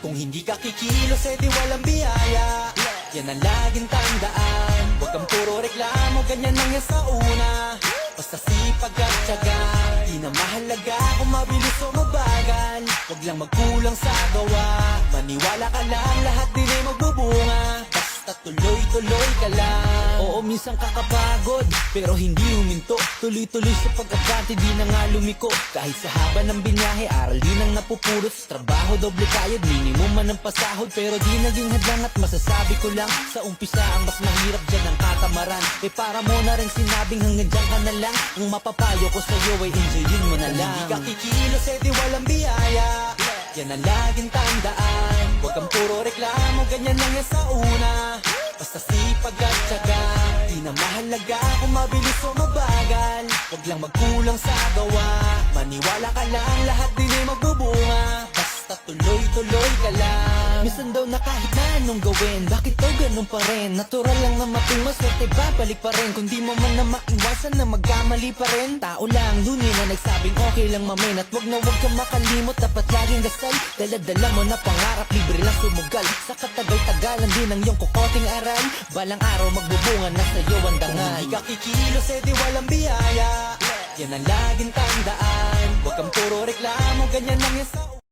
Kung hindi ka kikilos, di walang biyaya. Yan ang laging tandaan. Huwag kang puro reklamo, ganyan lang yan sa una. Basta sipag at tiyaga, di na mahalaga kung mabilis o mabagal. Huwag lang magkulang sa gawa, maniwala ka lang, lahat din ay magbubunga. Basta tuloy-tuloy ka lang. Oo, minsan kakapagod, pero hindi huminto. Tuloy-tuloy sa pag-abante, di na nga lumiko. Kahit sa haba ng binyahe, aral din ang napupulot. Sa trabaho, doble kayod, minimum man ang pasahod. Pero di naging hadlang at masasabi ko lang, sa umpisa ang mas mahirap dyan ang katamaran. Para mo na rin sinabing hanggang dyan ka na lang. Ang mapapayo ko sa'yo ay enjoyin mo na lang. Hindi ka kikilos, di walang biyaya. Yan ang laging tandaan. Huwag kang puro reklamo, ganyan lang yan sa una. Basta sipag at tiyaga, di na mahalaga kung mabilis o mabagal. Huwag lang magkulang sa gawa, maniwala ka lang, lahat din ay magbubunga. Basta tuloy-tuloy ka lang. Minsan daw na kahit na anong gawin, bakit daw ganun pa rin? Natural lang na mating maswerte, babalik pa rin. Kung di mo man na maiwasan na magkamali pa rin. Tao lang, dunin na nagsabing okay lang mamin. At wag kang makalimot, dapat laging dasal. Dala-dala mo na pangarap, libre lang sumugal. Sa katagal-tagalan din ang iyong kukoting aral. Balang araw magbubunga na sa'yo ang dangal. Kung di ka kikilos, di walang biyaya. Yan ang laging tandaan. Huwag kang puro reklamo, ganyan lang yan sa